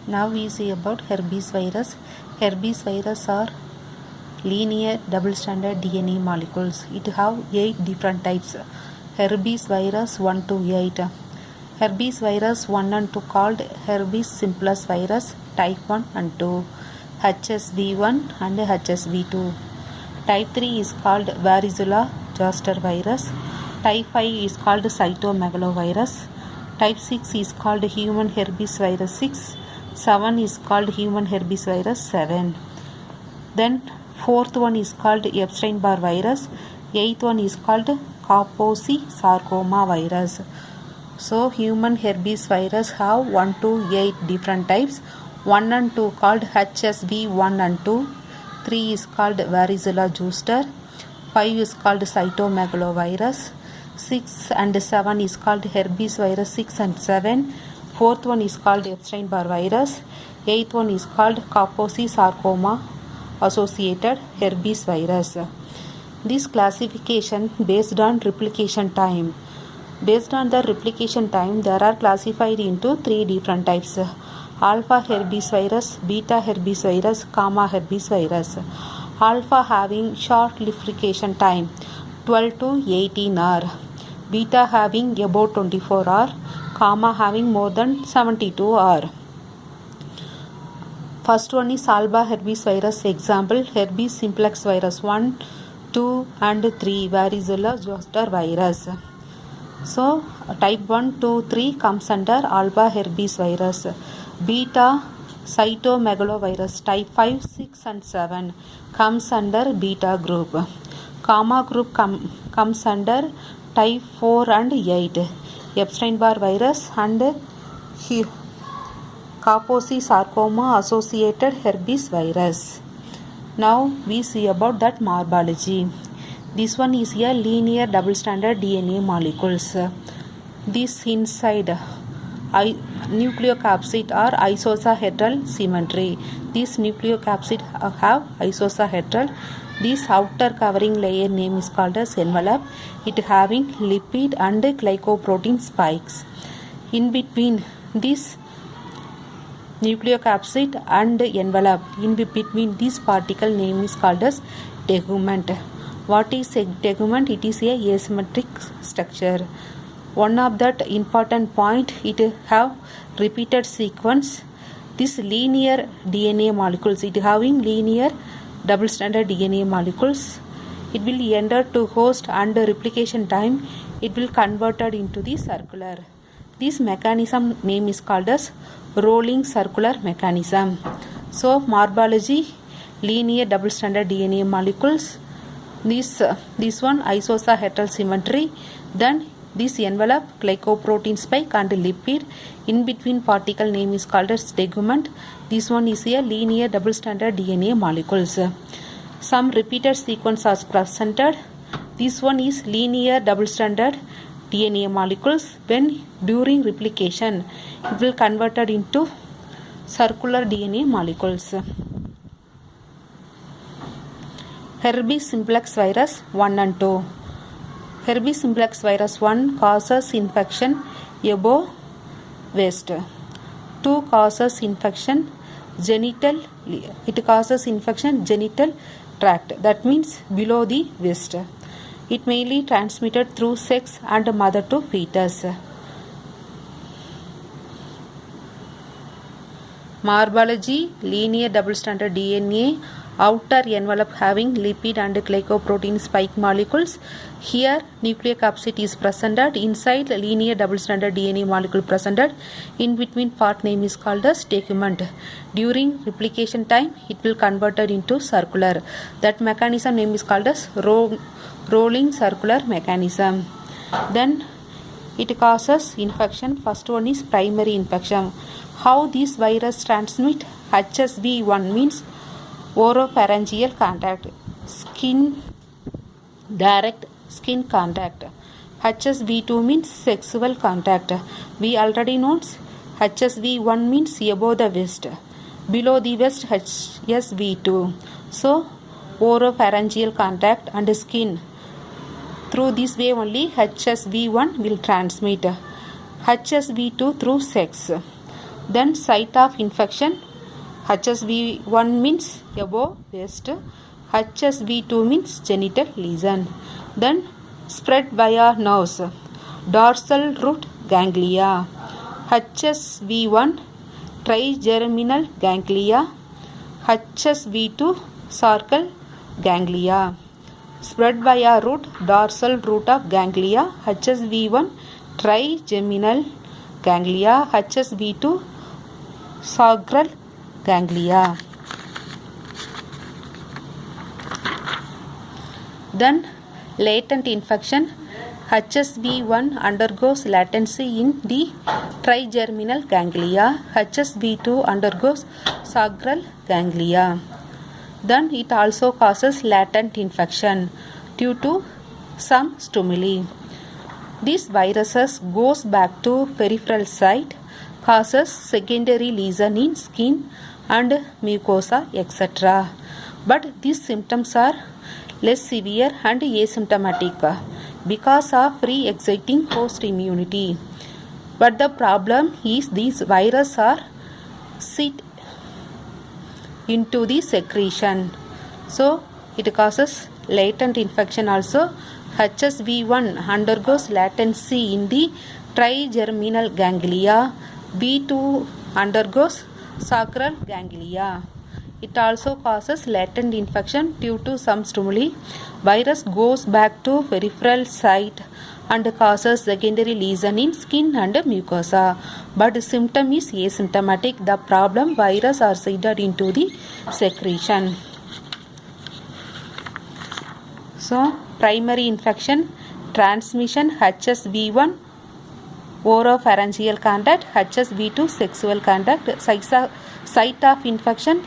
Now we see about herpes virus. Herpes virus are linear double-stranded DNA molecules. It have 8 different types. Herpes virus 1 to 8. Herpes virus 1 and 2 called herpes simplex virus type 1 and 2. HSV1 and HSV2. Type 3 is called varicella zoster virus. Type 5 is called cytomegalovirus. Type 6 is called human herpes virus 6. 7 is called human herpes virus 7. Then fourth one is called Epstein-Barr virus. Eighth one is called Kaposi sarcoma virus. So human herpes virus have 1 to 8 different types. 1 and 2 called HSV1 and 2. 3 is called varicella zoster. 5 is called cytomegalovirus. 6 and 7 is called herpes virus 6 and 7. Fourth one is called Epstein-Barr virus. Eighth one is called Kaposi sarcoma associated herpes virus. This classification based on replication time. Based on the replication time, there are classified into 3 different types: alpha herpes virus, beta herpes virus, gamma herpes virus. Alpha having short replication time 12 to 18 hours, beta having about 24 hours, gamma having more than 72 hours. First one is alpha herpes virus. Example: herpes simplex virus 1, 2 and 3, varicella zoster virus. So type 1, 2, 3 comes under alpha herpes virus. Beta cytomegalovirus type 5, 6 and 7 comes under beta group. Gamma group comes under type 4 and 8. Epstein-Barr virus and Kaposi sarcoma associated herpes virus. Now we see about that morphology. This one is a linear double-stranded DNA molecules. This inside nucleocapsid are isosahedral symmetry. These nucleocapsid have isosahedral. This outer covering layer name is called as envelope. It having lipid and glycoprotein spikes. In between this nucleocapsid and envelope, in between this particle name is called as tegument. What is a tegument? It is a asymmetric structure. One of that important point, it have repeated sequence. This linear DNA molecules, it having linear double-stranded DNA molecules. It will enter to host and replication time, it will converted into the circular. This mechanism name is called as rolling circular mechanism. So morphology, linear double-stranded DNA molecules. This one isosahedral symmetry. Then this envelope, glycoprotein spike and lipid. In between particle name is called as tegument. This one is a linear double-stranded DNA molecules. Some repeated sequence are presented. This one is linear double-stranded DNA molecules. When during replication, it will converted into circular DNA molecules. Herpes simplex virus 1 and 2. Herpes simplex virus 1 causes infection above waist. 2 causes infection genital. It causes infection genital tract. That means below the waist. It mainly transmitted through sex and mother to fetus. Morphology, linear double-stranded DNA, outer envelope having lipid and glycoprotein spike molecules. Here nucleocapsid is presented. Inside linear double-stranded DNA molecule presented. In between part name is called as tegument. During replication time, it will converted into circular. That mechanism name is called as rolling circular mechanism. Then it causes infection. First one is primary infection. How this virus transmit? HSV1 means oropharyngeal contact, direct skin contact. HSV2 means sexual contact. We already know HSV1 means above the waist, below the waist HSV2. So oropharyngeal contact and skin. Through this way only HSV1 will transmit. HSV2 through sex. Then site of infection, HSV1 means above waist, HSV2 means genital lesion. Then spread via nerves, dorsal root ganglia, HSV1 trigeminal ganglia, HSV2 sarcal ganglia. Spread via root, dorsal root of ganglia, HSV1 trigeminal ganglia, HSV2 sagral ganglia. Then latent infection, HSV1 undergoes latency in the trigeminal ganglia, HSV2 undergoes sagral ganglia. Then it also causes latent infection due to some stimuli. These viruses goes back to peripheral site, causes secondary lesion in skin and mucosa, etc. But these symptoms are less severe and asymptomatic because of pre-existing host immunity. But the problem is these viruses are sit into the secretion, so it causes latent infection also. HSV1 undergoes latency in the trigeminal ganglia, V2 undergoes sacral ganglia. It also causes latent infection due to some stimuli. Virus goes back to peripheral site and causes secondary lesion in skin and mucosa, but the symptom is asymptomatic. The problem, virus are seeded into the secretion. So primary infection, transmission, HSV1 oropharyngeal contact, HSV2 sexual contact. Site of infection,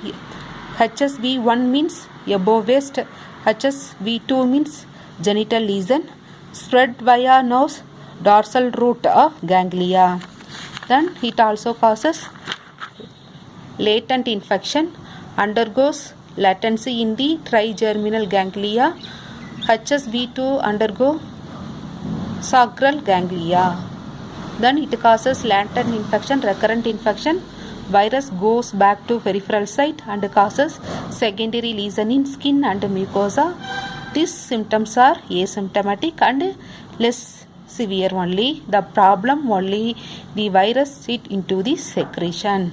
HSV1 means above waist, HSV2 means genital lesion. Spread via nose, dorsal root of ganglia. Then it also causes latent infection, undergoes latency in the trigeminal ganglia, HSV2 undergo sacral ganglia. Then it causes latent infection, recurrent infection. Virus goes back to peripheral site and causes secondary lesion in skin and mucosa. These symptoms are asymptomatic and less severe only. The problem only the virus sit into the secretion.